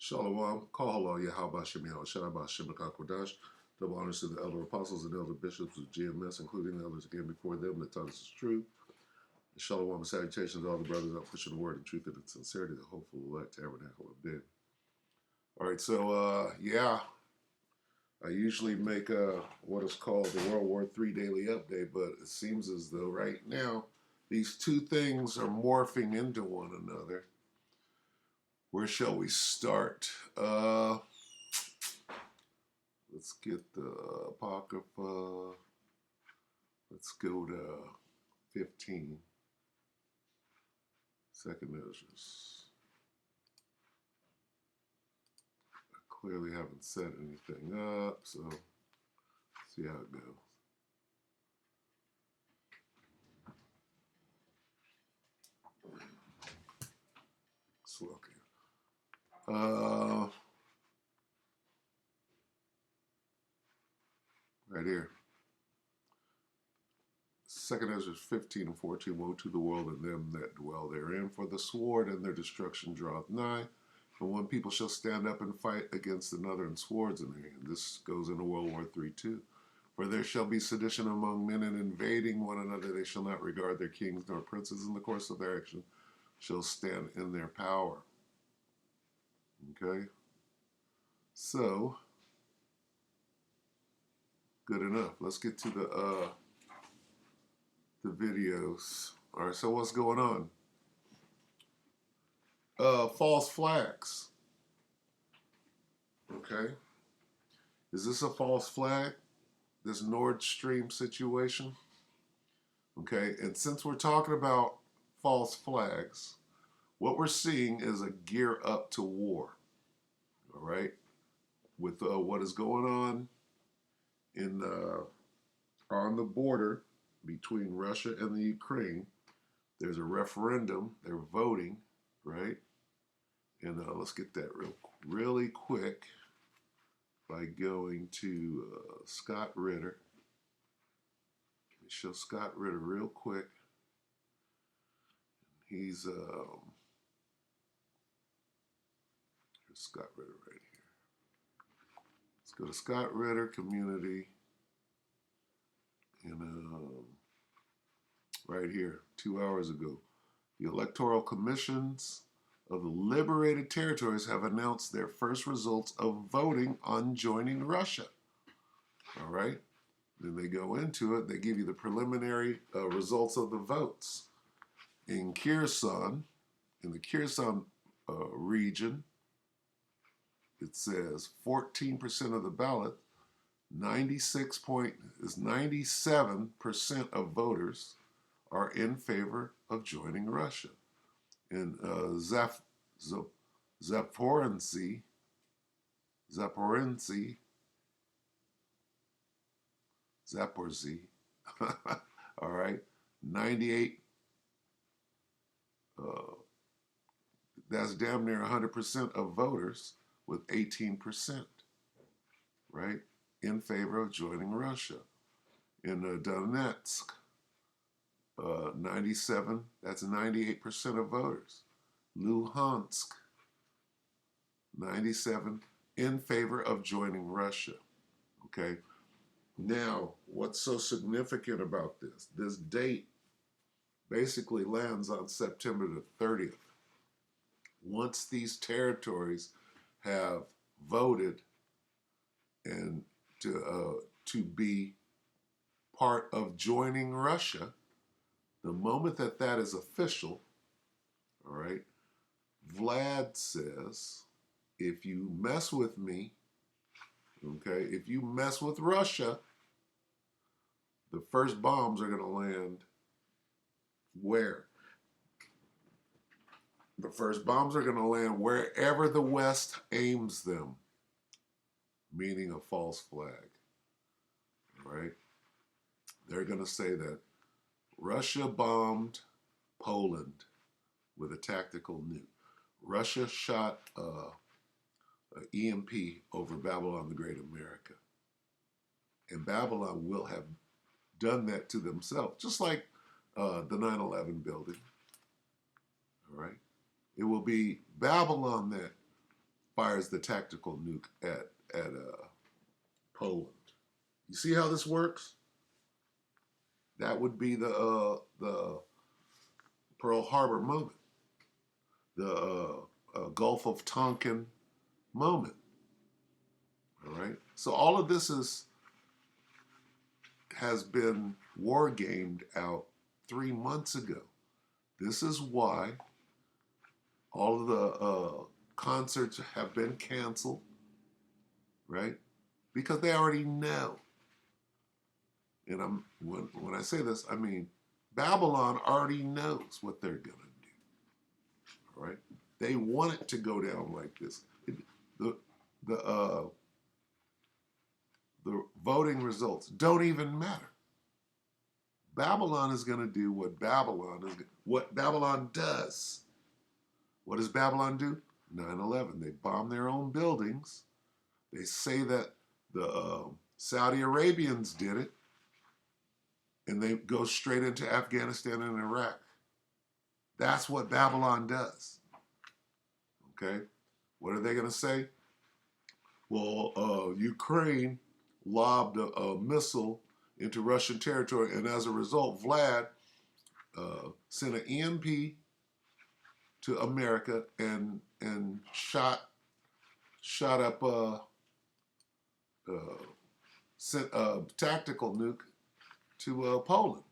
Shalom, Kahalo, Yahweh Shemiel, Shalabah Shemakakwadash. Double honors to the elder apostles and elder bishops of GMS, including the elders again before them that taught us is true. And shalom and salutations to all the brothers out pushing the word and truth and sincerity, the hopeful elect tabernacle of Ben. All right, so I usually make what is called the World War III daily update, but it seems as though right now these two things are morphing into one another. Where shall we start? Let's get the Apocrypha. Let's go to 15. Second Ezra's. I clearly haven't set anything up, so let's see how it goes. Slow here. Right here. Second Ezra 15 and 14. Woe to the world and them that dwell therein, for the sword and their destruction draweth nigh. And one people shall stand up and fight against another, and swords in their hand. This goes into World War III too. For there shall be sedition among men, and invading one another. They shall not regard their kings nor princes. In the course of their action shall stand in their power. Okay? So, good enough. Let's get to the videos. All right, so what's going on? False flags. Okay? Is this a false flag? This Nord Stream situation? Okay, and since we're talking about false flags, what we're seeing is a gear up to war. All right? With what is going on in on the border between Russia and the Ukraine, there's a referendum. They're voting, right? And let's get that really quick by going to Scott Ritter. Let me show Scott Ritter real quick. He's here's Scott Ritter right here. Let's go to Scott Ritter Community, and right here, 2 hours ago, the electoral commissions of the liberated territories have announced their first results of voting on joining Russia. All right? Then they go into it. They give you the preliminary results of the votes. In Kherson, in the Kherson region, it says 14% of the ballot, 97% of voters are in favor of joining Russia. In Zaporizhzhia, all right, 98, that's damn near 100% of voters with 18%, right, in favor of joining Russia. In Donetsk, 97, that's 98% of voters. Luhansk, 97, in favor of joining Russia. Okay? Now, what's so significant about this? This date basically lands on September the 30th. Once these territories have voted and to be part of joining Russia, the moment that that is official, all right, Vlad says, if you mess with me, okay, if you mess with Russia, the first bombs are going to land where? The first bombs are going to land wherever the West aims them, meaning a false flag, right? They're going to say that Russia bombed Poland with a tactical nuke. Russia shot an EMP over Babylon the Great America. And Babylon will have done that to themselves, just like the 9/11 building. All right? It will be Babylon that fires the tactical nuke at Poland. You see how this works? That would be the Pearl Harbor moment, the Gulf of Tonkin moment. All right. So all of this has been war gamed out 3 months ago. This is why all of the concerts have been canceled, right? Because they already know. And when I say this, I mean Babylon already knows what they're gonna do. All right? They want it to go down like this. The voting results don't even matter. Babylon is going to do what Babylon does. What does Babylon do? 9/11. They bomb their own buildings. They say that the Saudi Arabians did it, and they go straight into Afghanistan and Iraq. That's what Babylon does. Okay? What are they going to say? Well, Ukraine lobbed a missile into Russian territory, and as a result, Vlad sent an EMP to America and shot up sent a tactical nuke to Poland,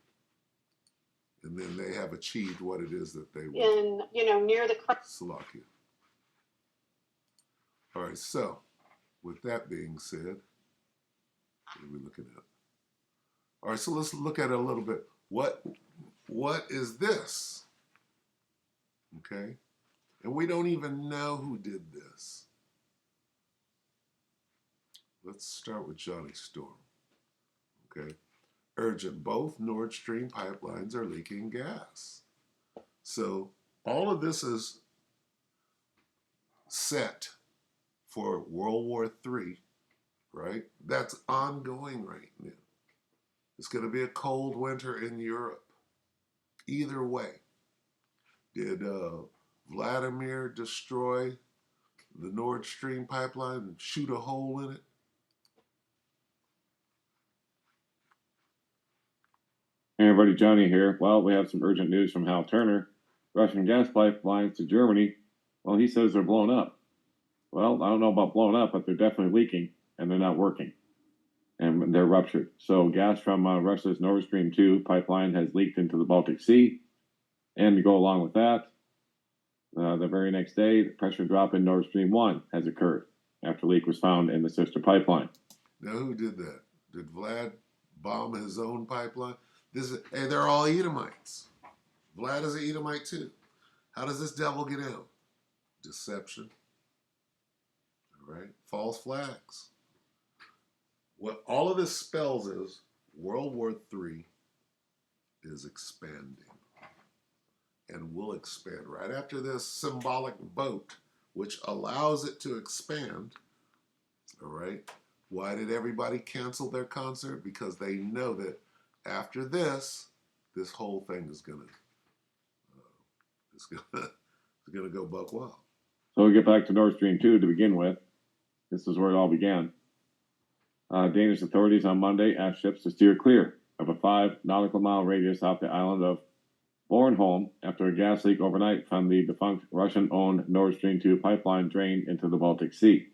and then they have achieved what it is that they want. Near the Slovakia. All right, so with that being said, what are we looking at? All right, so let's look at it a little bit. What is this? Okay, and we don't even know who did this. Let's start with Johnny Storm. Okay, urgent. Both Nord Stream pipelines are leaking gas. So all of this is set for World War III, right? That's ongoing right now. It's going to be a cold winter in Europe. Either way, did Vladimir destroy the Nord Stream pipeline and shoot a hole in it? Hey everybody, Johnny here. Well, we have some urgent news from Hal Turner. Russian gas pipelines to Germany, well, he says they're blown up. Well, I don't know about blown up, but they're definitely leaking, and they're not working. And they're ruptured. So gas from Russia's Nord Stream 2 pipeline has leaked into the Baltic Sea. And to go along with that, the very next day, the pressure drop in Nord Stream 1 has occurred after a leak was found in the sister pipeline. Now, who did that? Did Vlad bomb his own pipeline? Hey, they're all Edomites. Vlad is an Edomite too. How does this devil get out? Deception. All right? False flags. What all of this spells is World War III is expanding and will expand right after this symbolic vote, which allows it to expand. All right. Why did everybody cancel their concert? Because they know that after this whole thing is gonna go buck wild. So we get back to Nord Stream 2 to begin with. This is where it all began. Danish authorities on Monday asked ships to steer clear of a 5 nautical mile radius off the island of Bornholm after a gas leak overnight from the defunct Russian-owned Nord Stream 2 pipeline drained into the Baltic Sea.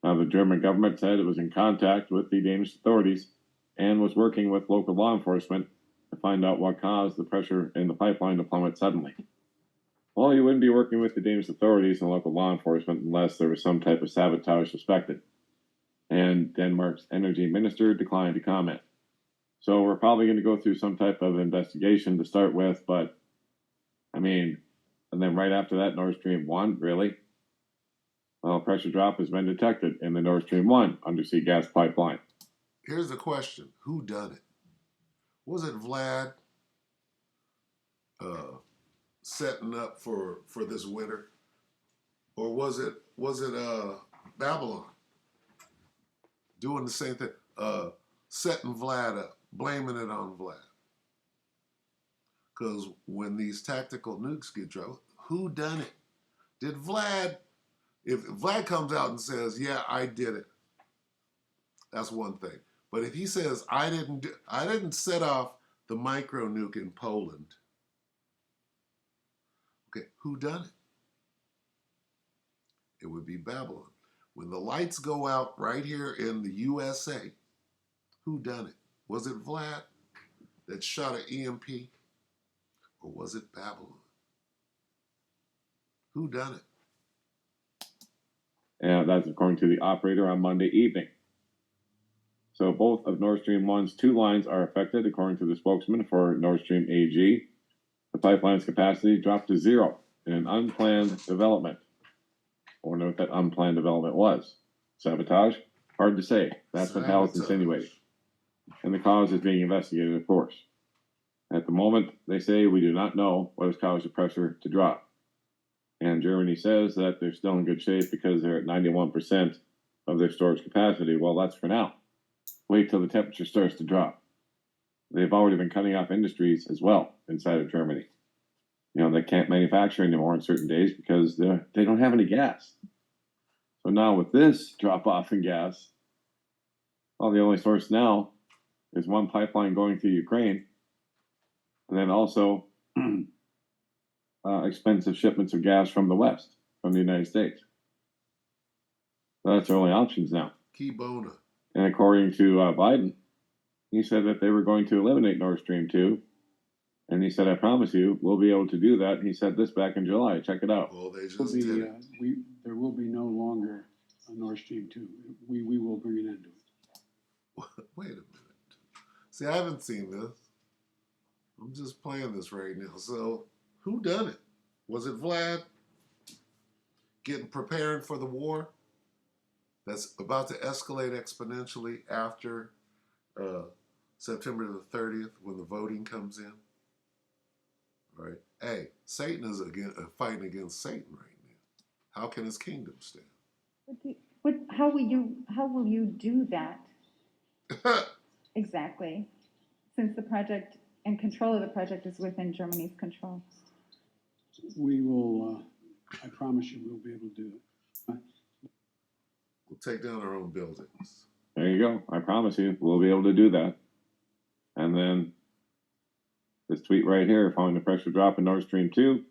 The German government said it was in contact with the Danish authorities and was working with local law enforcement to find out what caused the pressure in the pipeline to plummet suddenly. Well, you wouldn't be working with the Danish authorities and local law enforcement unless there was some type of sabotage suspected. And Denmark's energy minister declined to comment. So we're probably going to go through some type of investigation to start with, but I mean, and then right after that, Nord Stream 1, really? Well, pressure drop has been detected in the Nord Stream 1 undersea gas pipeline. Here's the question. Who done it? Was it Vlad setting up for this winter? Or was it Babylon doing the same thing? Setting Vlad up, blaming it on Vlad. Because when these tactical nukes get dropped, who done it? Did Vlad, if Vlad comes out and says, "Yeah, I did it," that's one thing. But if he says, "I didn't set off the micro nuke in Poland," okay, who done it? It would be Babylon. When the lights go out right here in the USA, who done it? Was it Vlad that shot an EMP, or was it Babylon? Who done it? And that's according to the operator on Monday evening. So both of Nord Stream 1's two lines are affected, according to the spokesman for Nord Stream AG. The pipeline's capacity dropped to zero in an unplanned development. I wonder what that unplanned development was. Sabotage? Hard to say. That's what Hal's insinuating. And the cause is being investigated, of course. At the moment, they say we do not know what has caused the pressure to drop. And Germany says that they're still in good shape because they're at 91% of their storage capacity. Well, that's for now. Wait till the temperature starts to drop. They've already been cutting off industries as well inside of Germany. You know, they can't manufacture anymore on certain days because they don't have any gas. So now with this drop off in gas, well, the only source now is one pipeline going through Ukraine, and then also expensive shipments of gas from the West, from the United States. So that's their only options now. Key Bona. And according to Biden, he said that they were going to eliminate Nord Stream 2. And he said, I promise you, we'll be able to do that. He said this back in July. Check it out. Well, they just did it. There will be no longer a Nord Stream 2. We will bring an end to it. Wait a minute. See, I haven't seen this. I'm just playing this right now. So, who done it? Was it Vlad getting preparing for the war that's about to escalate exponentially after September the 30th when the voting comes in? Right? Hey, Satan is fighting against Satan right now. How can his kingdom stand? How will you do that? Exactly. Since the project and control of the project is within Germany's control. We will, I promise you, we'll be able to do it. We'll take down our own buildings. There you go. I promise you, we'll be able to do that. And then this tweet right here, following the pressure drop in Nord Stream 2,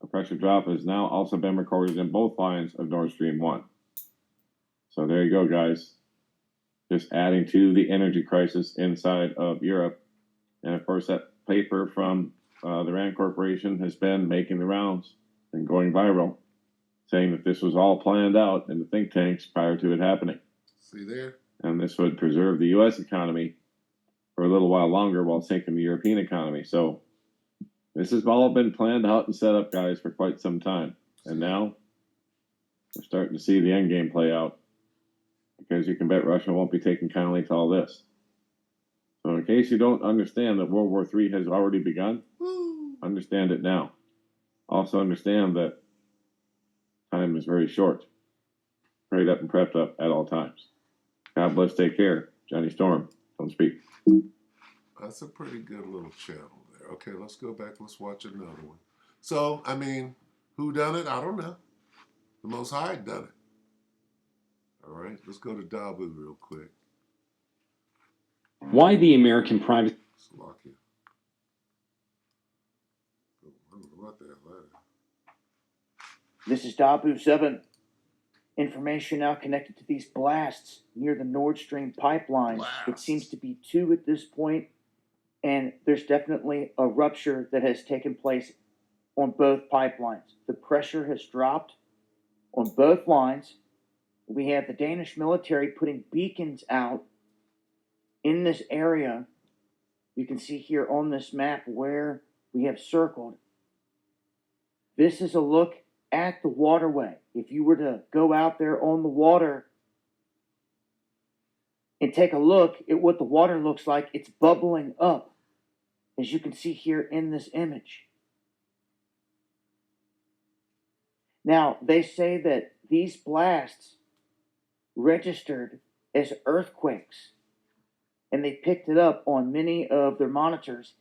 a pressure drop has now also been recorded in both lines of Nord Stream 1. So there you go, guys. Just adding to the energy crisis inside of Europe. And of course, that paper from the RAND Corporation has been making the rounds and going viral, saying that this was all planned out in the think tanks prior to it happening. See there? And this would preserve the U.S. economy for a little while longer while sinking the European economy. So this has all been planned out and set up, guys, for quite some time. And now we're starting to see the end game play out, because you can bet Russia won't be taking kindly to all this. So in case you don't understand that World War III has already begun, understand it now. Also understand that time is very short. Prayed up and prepped up at all times. God bless, take care. Johnny Storm, don't speak. That's a pretty good little channel there. Okay, let's go back. Let's watch another one. So, I mean, who done it? I don't know. The Most High done it. All right, let's go to Dabu real quick. Why the American private... Slovakia. What the hell? This is Dabu 7. Information now connected to these blasts near the Nord Stream pipeline. It seems to be 2 at this point, and there's definitely a rupture that has taken place on both pipelines. The pressure has dropped on both lines. We have the Danish military putting beacons out in this area. You can see here on this map where we have circled. This is a look at the waterway. If you were to go out there on the water and take a look at what the water looks like, it's bubbling up, as you can see here in this image. Now, they say that these blasts registered as earthquakes, and they picked it up on many of their monitors.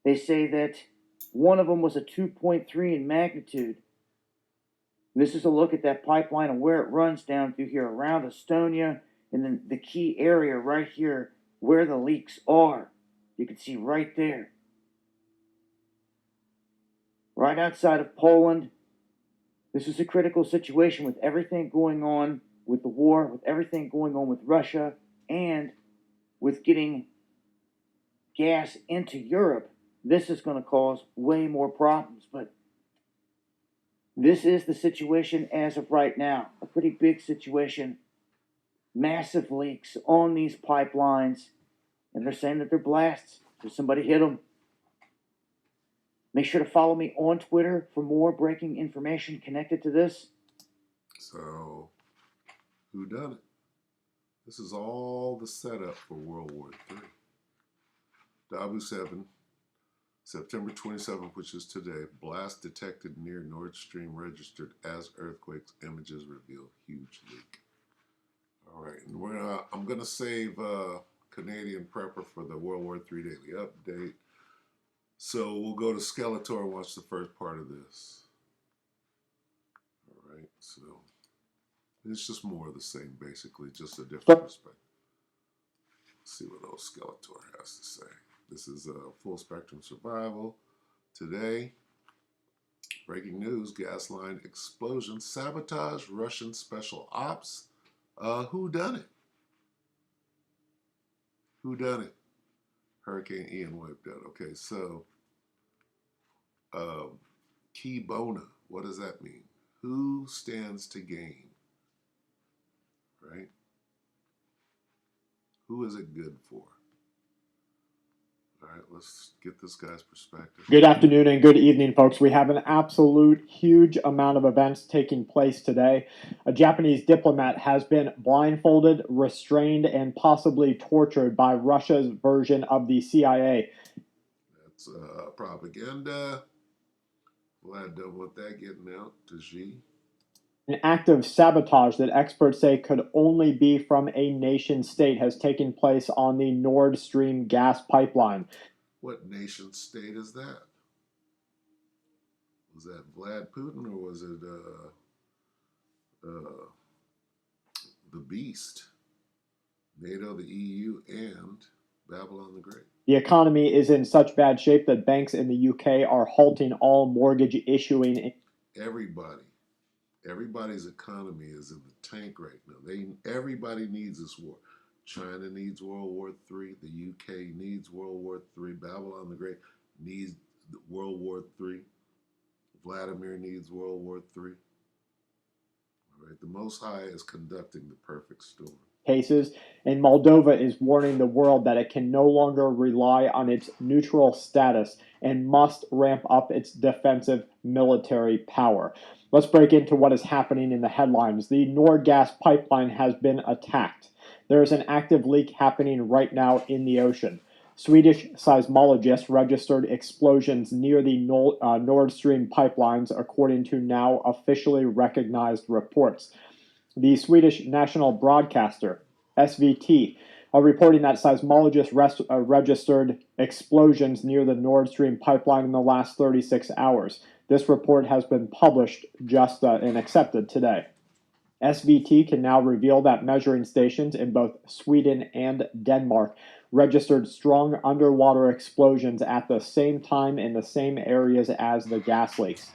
They say that one of them was a 2.3 in magnitude. This is a look at that pipeline and where it runs down through here around Estonia, and then the key area right here where the leaks are. You can see right there. Right outside of Poland. This is a critical situation with everything going on with the war, with everything going on with Russia, and with getting gas into Europe. This is going to cause way more problems, but this is the situation as of right now. A pretty big situation. Massive leaks on these pipelines, and they're saying that they're blasts. Did somebody hit them? Make sure to follow me on Twitter for more breaking information connected to this. So, who done it? This is all the setup for World War III. Dabu 7, September 27th, which is today, blast detected near Nord Stream registered as earthquakes. Images reveal huge leak. All right, and I'm gonna save Canadian Prepper for the World War III daily update. So we'll go to Skeletor and watch the first part of this. All right, so it's just more of the same, basically, just a different perspective. Let's see what old Skeletor has to say. This is Full Spectrum Survival. Today, breaking news, gas line explosion, sabotage, Russian special ops. Who done it? Who done it? Hurricane Ian wiped out. Okay, so Key Bona, what does that mean? Who stands to gain? Right? Who is it good for? All right, let's get this guy's perspective. Good afternoon and good evening, folks. We have an absolute huge amount of events taking place today. A Japanese diplomat has been blindfolded, restrained, and possibly tortured by Russia's version of the CIA. That's propaganda. Glad don't want that getting out to Xi. An act of sabotage that experts say could only be from a nation state has taken place on the Nord Stream gas pipeline. What nation state is that? Was that Vlad Putin or was it the Beast? NATO, the EU, and Babylon the Great. The economy is in such bad shape that banks in the UK are halting all mortgage issuing. Everybody's economy is in the tank right now. Everybody needs this war. China needs World War III. The UK needs World War III. Babylon the Great needs World War III. Vladimir needs World War III. All right, the Most High is conducting the perfect storm. Cases, and Moldova is warning the world that it can no longer rely on its neutral status and must ramp up its defensive military power. Let's break into what is happening in the headlines. The Nord gas pipeline has been attacked. There is an active leak happening right now in the ocean. Swedish seismologists registered explosions near the Nord Stream pipelines, according to now officially recognized reports. The Swedish national broadcaster, SVT, are reporting that seismologists registered explosions near the Nord Stream pipeline in the last 36 hours. This report has been published and accepted today. SVT can now reveal that measuring stations in both Sweden and Denmark registered strong underwater explosions at the same time in the same areas as the gas leaks.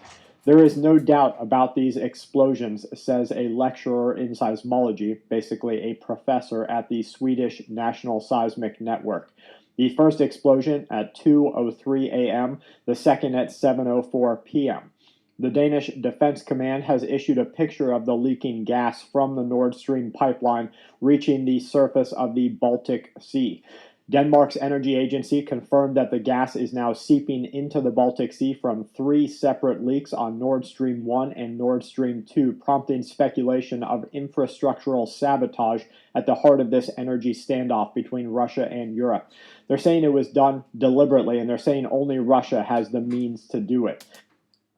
There is no doubt about these explosions, says a lecturer in seismology, basically a professor at the Swedish National Seismic Network. The first explosion at 2:03 a.m., the second at 7:04 p.m. The Danish Defense Command has issued a picture of the leaking gas from the Nord Stream pipeline reaching the surface of the Baltic Sea. Denmark's energy agency confirmed that the gas is now seeping into the Baltic Sea from 3 separate leaks on Nord Stream 1 and Nord Stream 2, prompting speculation of infrastructural sabotage at the heart of this energy standoff between Russia and Europe. They're saying it was done deliberately, and they're saying only Russia has the means to do it.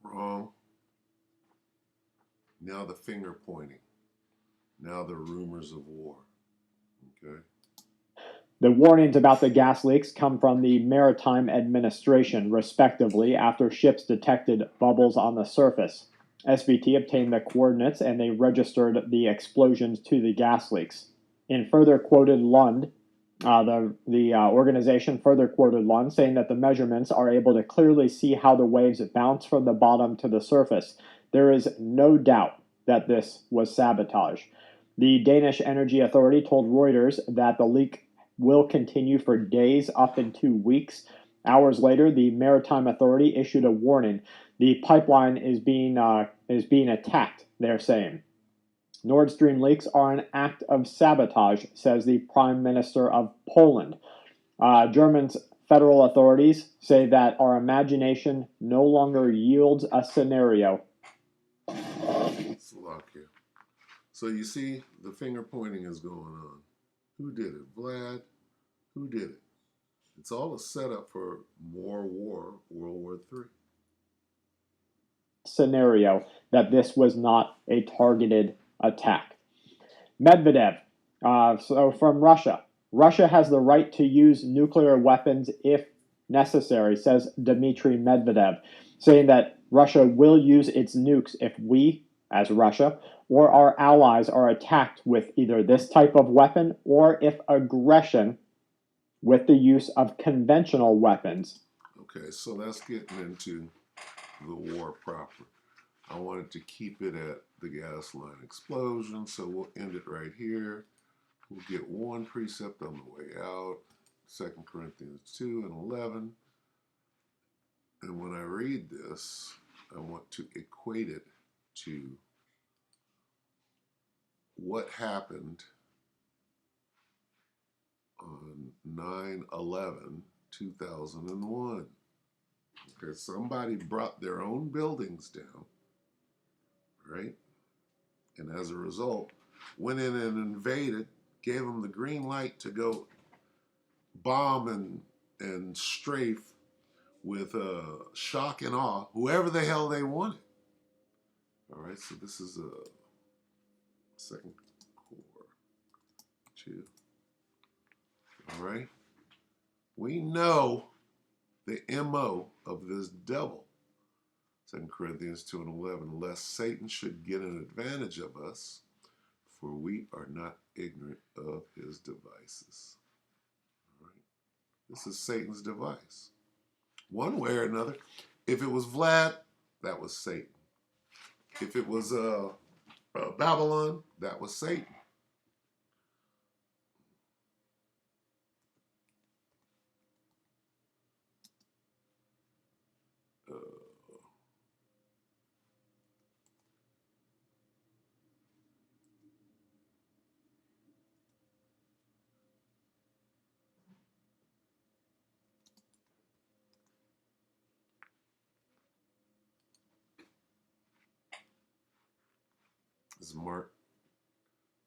Wrong. Now the finger pointing. Now the rumors of war. Okay. The warnings about the gas leaks come from the Maritime Administration, respectively, after ships detected bubbles on the surface. SVT obtained the coordinates and they registered the explosions to the gas leaks. In further quoted Lund, the organization further quoted Lund saying that the measurements are able to clearly see how the waves bounce from the bottom to the surface. There is no doubt that this was sabotage. The Danish Energy Authority told Reuters that the leak will continue for days up into weeks. Hours later, the Maritime Authority issued a warning. The pipeline is being attacked, they're saying. Nord Stream leaks are an act of sabotage, says the Prime Minister of Poland. German's federal authorities say that our imagination no longer yields a scenario. Slovakia. So you see, the finger pointing is going on. Who did it? Vlad? Who did it? It's all a setup for more war, World War III. Scenario that this was not a targeted attack. Medvedev, so from Russia. Russia has the right to use nuclear weapons if necessary, says Dmitry Medvedev, saying that Russia will use its nukes if we, as Russia, or our allies are attacked with either this type of weapon or if aggression with the use of conventional weapons. Okay, so that's getting into the war proper. I wanted to keep it at the gas line explosion, so we'll end it right here. We'll get one precept on the way out, 2 Corinthians 2 and 11. And when I read this, I want to equate it to what happened on 9/11/2001. Okay, somebody brought their own buildings down, right? And as a result, went in and invaded, gave them the green light to go bomb and strafe with shock and awe whoever the hell they wanted. All right, so this is a second core 2. All right, we know the MO of this devil. 2 Corinthians 2 and 11, lest Satan should get an advantage of us, for we are not ignorant of his devices. All right, this is Satan's device. One way or another, if it was Vlad, that was Satan. If it was Babylon, that was Satan. This is Mark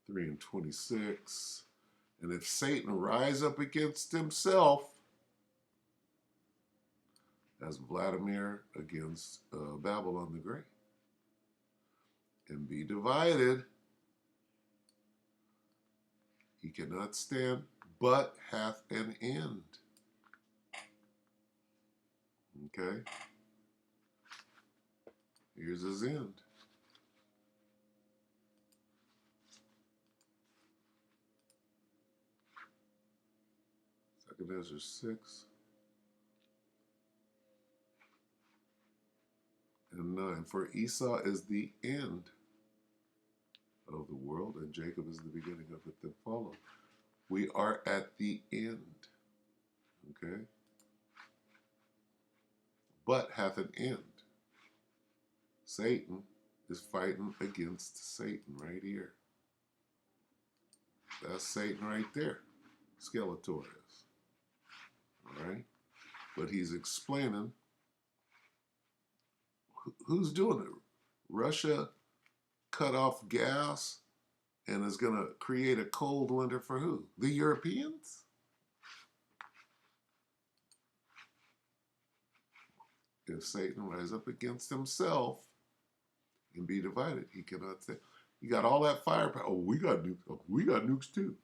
3 and 26. And if Satan rise up against himself, as Vladimir against Babylon the Great, and be divided, he cannot stand, but hath an end. Okay? Here's his end. Second Ezra 6 and 9. For Esau is the end of the world, and Jacob is the beginning of it that follow. We are at the end. Okay? But hath an end. Satan is fighting against Satan right here. That's Satan right there. Skeletor is. All right? But he's explaining who's doing it. Russia cut off gas and is going to create a cold winter for who? The Europeans? If Satan rise up against himself and be divided, he cannot say, you got all that firepower. Oh, we got nukes. Oh, we got nukes too.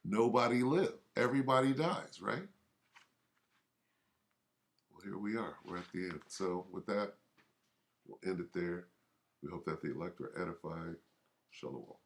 Nobody live. Everybody dies, right? Well, here we are. We're at the end. So with that, We'll end it there. We hope that the elect are edified. Shalom.